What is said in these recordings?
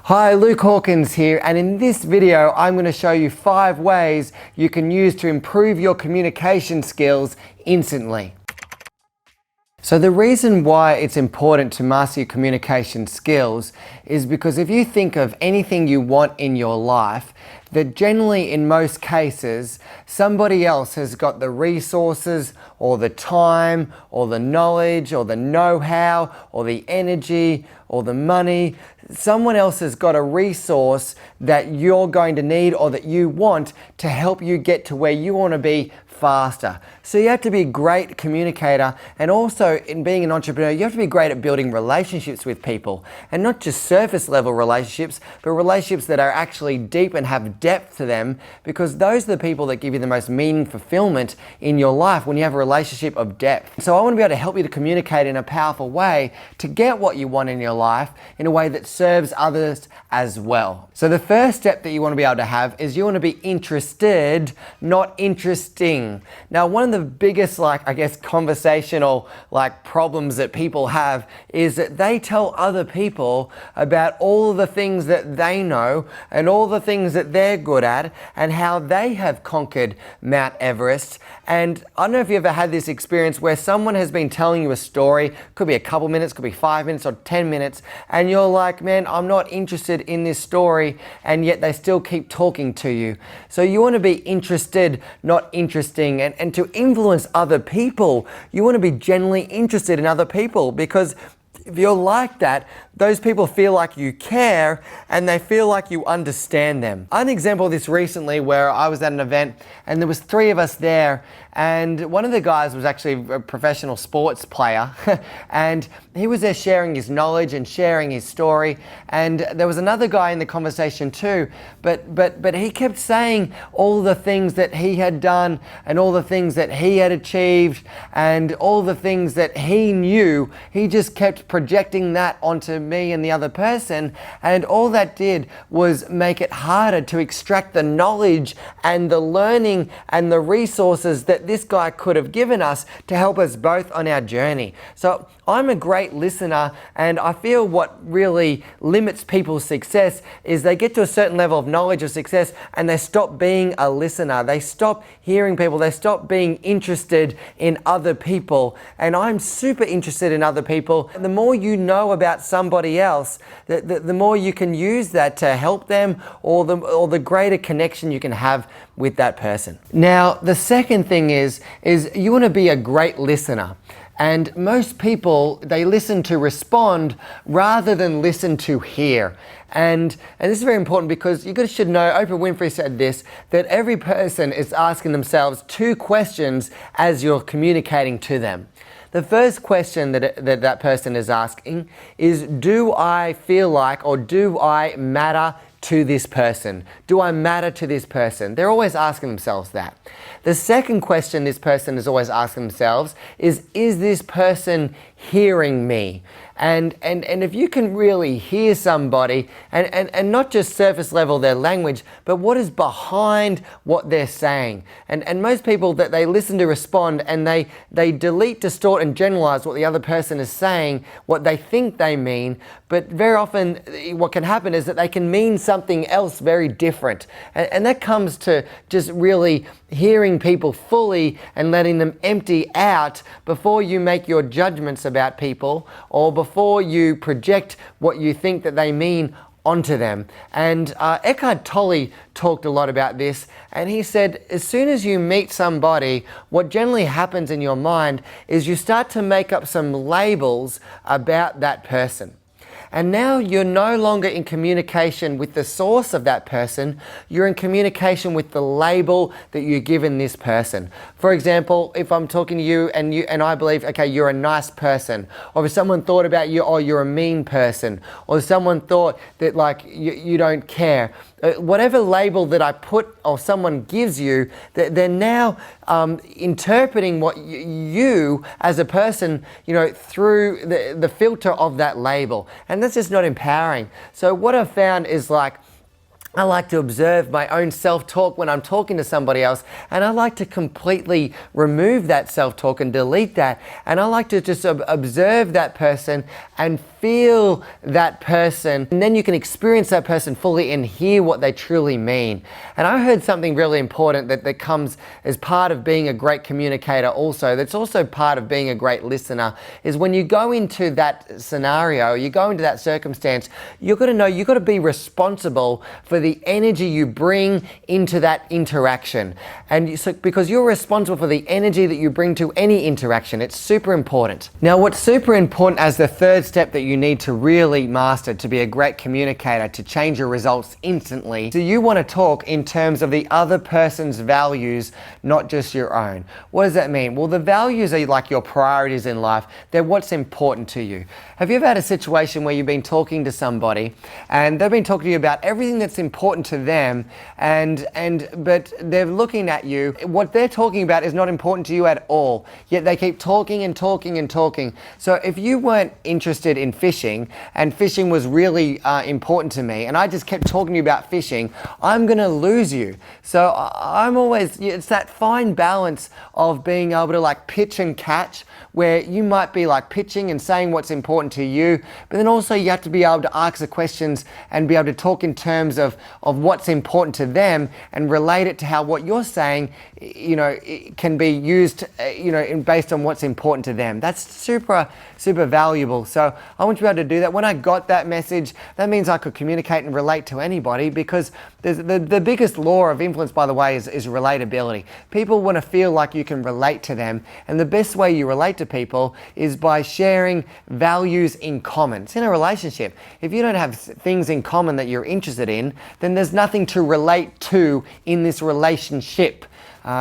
Hi, Luke Hawkins here, and in this video I'm going to show you 5 ways you can use to improve your communication skills instantly. So the reason why it's important to master your communication skills is because if you think of anything you want in your life, that generally in most cases somebody else has got the resources or the time or the knowledge or the know-how or the energy or the money. Someone else has got a resource that you're going to need or that you want to help you get to where you want to be faster. So you have to be a great communicator, and also in being an entrepreneur you have to be great at building relationships with people, and not just surface level relationships, but relationships that are actually deep and have depth to them, because those are the people that give you the most meaning, fulfillment in your life when you have a relationship of depth. So I want to be able to help you to communicate in a powerful way to get what you want in your life in a way that serves others as well. So the first step that you want to be able to have is you want to be interested, not interesting. Now, one of the biggest, conversational problems that people have is that they tell other people about all of the things that they know and all the things that they're good at and how they have conquered Mount Everest. And I don't know if you ever had this experience where someone has been telling you a story, could be a couple minutes, could be 5 minutes or 10 minutes, and you're like, man, I'm not interested in this story, and yet they still keep talking to you. So you want to be interested, not interesting. And to influence other people, you want to be genuinely interested in other people, because if you're like that, those people feel like you care and they feel like you understand them. I had an example of this recently where I was at an event and there was 3 of us there, and one of the guys was actually a professional sports player and he was there sharing his knowledge and sharing his story, and there was another guy in the conversation too, but he kept saying all the things that he had done and all the things that he had achieved and all the things that he knew. He just kept projecting that onto me and the other person, and all that did was make it harder to extract the knowledge and the learning and the resources that this guy could have given us to help us both on our journey. So I'm a great listener, and I feel what really limits people's success is they get to a certain level of knowledge or success and they stop being a listener. They stop hearing people, they stop being interested in other people, and I'm super interested in other people. The more you know about somebody else, the more you can use that to help them, or the greater connection you can have with that person. Now, the second thing is you want to be a great listener. And most people, they listen to respond rather than listen to hear. And this is very important because you guys should know, Oprah Winfrey said this, that every person is asking themselves 2 questions as you're communicating to them. The first question that person is asking is, do I feel like, or do I matter to this person? Do I matter to this person? They're always asking themselves that. The second question this person is always asking themselves is this person hearing me? And if you can really hear somebody and not just surface level their language, but what is behind what they're saying. And most people, that they listen to respond and they delete, distort and generalize what the other person is saying, what they think they mean, but very often what can happen is that they can mean something else very different. And that comes to just really hearing people fully and letting them empty out before you make your judgments about people, or before you project what you think that they mean onto them. And Eckhart Tolle talked a lot about this, and he said as soon as you meet somebody, what generally happens in your mind is you start to make up some labels about that person. And now you're no longer in communication with the source of that person, you're in communication with the label that you've given this person. For example, if I'm talking to you and I believe, okay, you're a nice person, or if someone thought about you, oh, you're a mean person, or someone thought that you don't care, whatever label that I put or someone gives you, they're now interpreting what you as a person, through the filter of that label. And that's just not empowering. So what I've found is I like to observe my own self-talk when I'm talking to somebody else, and I like to completely remove that self-talk and delete that, and I like to just observe that person and feel that person, and then you can experience that person fully and hear what they truly mean. And I heard something really important that comes as part of being a great communicator also, that's also part of being a great listener, is when you go into that scenario, you go into that circumstance, you've got to know, you've got to be responsible for the energy you bring into that interaction. And so, because you're responsible for the energy that you bring to any interaction, it's super important. Now, what's super important as the third step that you need to really master to be a great communicator, to change your results instantly, so you want to talk in terms of the other person's values, not just your own. What does that mean? Well, the values are like your priorities in life. They're what's important to you. Have you ever had a situation where you've been talking to somebody and they've been talking to you about everything that's important to them, but they're looking at you, what they're talking about is not important to you at all, yet they keep talking and talking and talking. So if you weren't interested in fishing and fishing was really important to me, and I just kept talking to you about fishing, I'm going to lose you. So I'm always, it's that fine balance of being able to like pitch and catch, where you might be like pitching and saying what's important to you, but then also you have to be able to ask the questions and be able to talk in terms of what's important to them and relate it to how what you're saying, it can be used, based on what's important to them. That's super valuable. So I want you to be able to do that. When I got that message, that means I could communicate and relate to anybody, because the biggest law of influence, by the way, is relatability. People want to feel like you can relate to them, and the best way you relate to people is by sharing values in common. It's in a relationship. If you don't have things in common that you're interested in, then there's nothing to relate to in this relationship.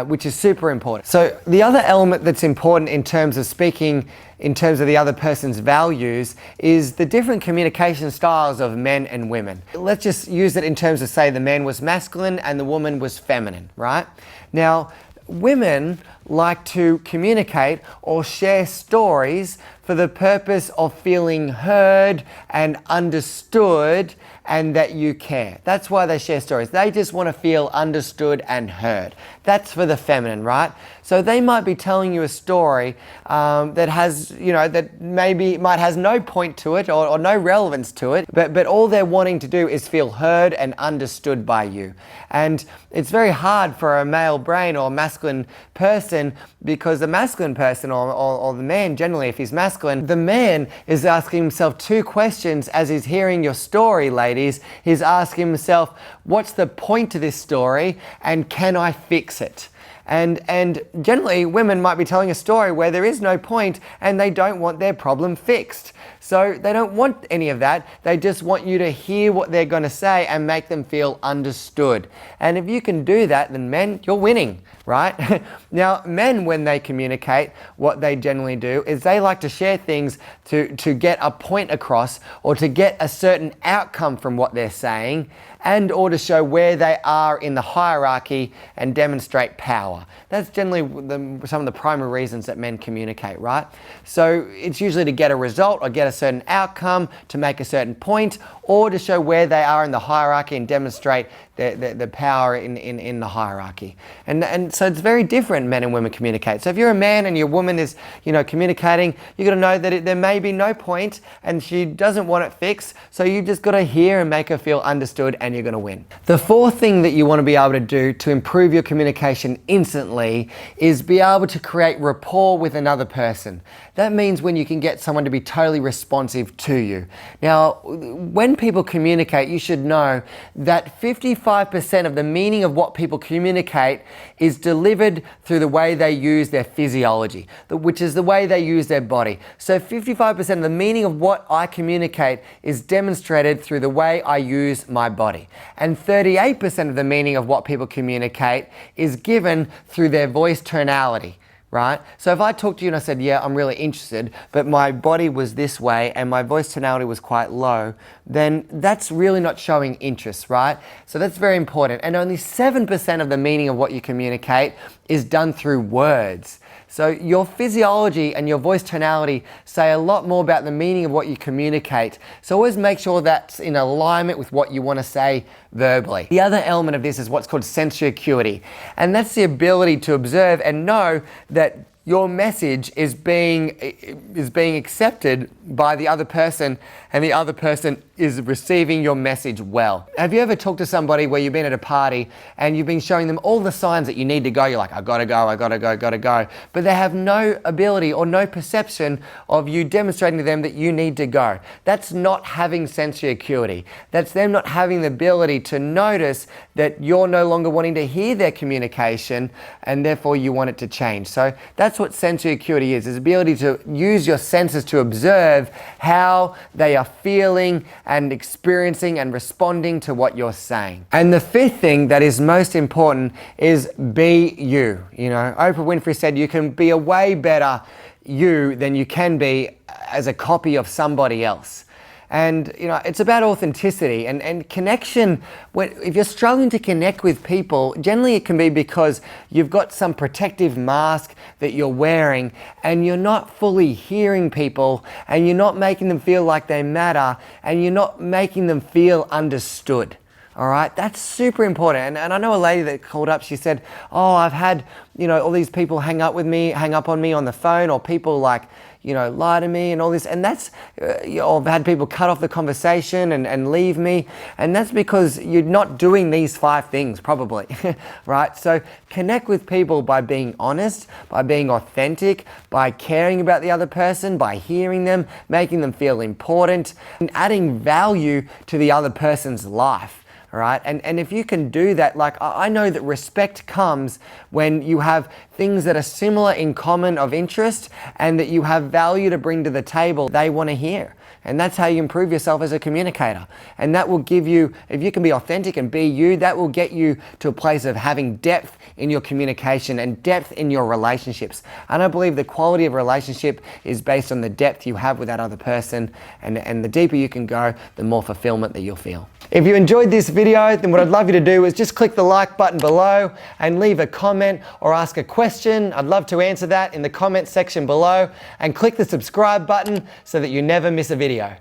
Which is super important. So the other element that's important in terms of speaking in terms of the other person's values is the different communication styles of men and women. Let's just use it in terms of, say, the man was masculine and the woman was feminine, right? Now, women like to communicate or share stories for the purpose of feeling heard and understood and that you care. That's why they share stories. They just want to feel understood and heard. That's for the feminine, right? So they might be telling you a story that has, that maybe might has no point to it or no relevance to it, but all they're wanting to do is feel heard and understood by you. And it's very hard for a male brain or a masculine person, because the masculine person or the man, generally if he's masculine, the man is asking himself two questions as he's hearing your story, ladies. He's asking himself, what's the point to this story and can I fix it? And generally women might be telling a story where there is no point and they don't want their problem fixed. So they don't want any of that. They just want you to hear what they're going to say and make them feel understood. And if you can do that, then men, you're winning, right? Now, men, when they communicate, what they generally do is they like to share things to get a point across or to get a certain outcome from what they're saying, and or to show where they are in the hierarchy and demonstrate power. That's generally some of the primary reasons that men communicate, right? So it's usually to get a result or get a certain outcome, to make a certain point, or to show where they are in the hierarchy and demonstrate the power in the hierarchy. And so it's very different, men and women communicate. So if you're a man and your woman is communicating, you got to know that there may be no point and she doesn't want it fixed, so you just got to hear and make her feel understood, and you're going to win. The fourth thing that you want to be able to do to improve your communication instantly is be able to create rapport with another person. That means when you can get someone to be totally responsive to you. Now, when people communicate, you should know that 55% of the meaning of what people communicate is delivered through the way they use their physiology, which is the way they use their body. So 55% of the meaning of what I communicate is demonstrated through the way I use my body. And 38% of the meaning of what people communicate is given through their voice tonality. Right? So if I talked to you and I said, yeah, I'm really interested, but my body was this way and my voice tonality was quite low, then that's really not showing interest, right? So that's very important. And only 7% of the meaning of what you communicate is done through words. So your physiology and your voice tonality say a lot more about the meaning of what you communicate. So always make sure that's in alignment with what you want to say verbally. The other element of this is what's called sensory acuity. And that's the ability to observe and know that your message is being accepted by the other person, and the other person is receiving your message well. Have you ever talked to somebody where you've been at a party and you've been showing them all the signs that you need to go? You're like, I gotta go, I gotta go, gotta go. But they have no ability or no perception of you demonstrating to them that you need to go. That's not having sensory acuity. That's them not having the ability to notice that you're no longer wanting to hear their communication, and therefore you want it to change. So that's what sensory acuity is the ability to use your senses to observe how they are feeling and experiencing and responding to what you're saying. And the fifth thing that is most important is be you. You know, Oprah Winfrey said you can be a way better you than you can be as a copy of somebody else. And you know, it's about authenticity and connection. If you're struggling to connect with people, generally it can be because you've got some protective mask that you're wearing and you're not fully hearing people, and you're not making them feel like they matter, and you're not making them feel understood. All right, that's super important. And I know a lady that called up, she said, oh, I've had, you know, all these people hang up on me on the phone, or people like, you know, lie to me and all this. And that's, I've had people cut off the conversation and leave me. And that's because you're not doing these 5 things probably, right? So connect with people by being honest, by being authentic, by caring about the other person, by hearing them, making them feel important, and adding value to the other person's life. All right, and if you can do that, like I know that respect comes when you have things that are similar in common of interest, and that you have value to bring to the table they want to hear. And that's how you improve yourself as a communicator. And that will give you, if you can be authentic and be you, that will get you to a place of having depth in your communication and depth in your relationships. And I believe the quality of a relationship is based on the depth you have with that other person. And the deeper you can go, the more fulfillment that you'll feel. If you enjoyed this video, then what I'd love you to do is just click the like button below and leave a comment or ask a question. I'd love to answer that in the comment section below, and click the subscribe button so that you never miss a video.